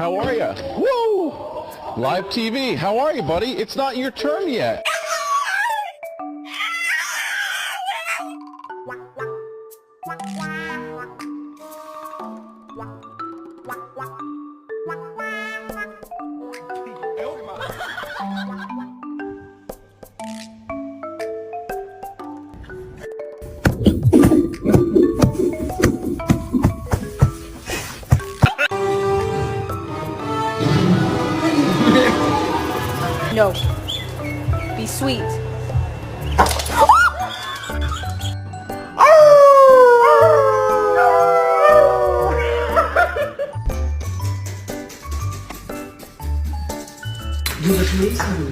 How are you? Whoa! Live TV. How are you, buddy? It's not your turn yet. No. Be sweet. You look amazing.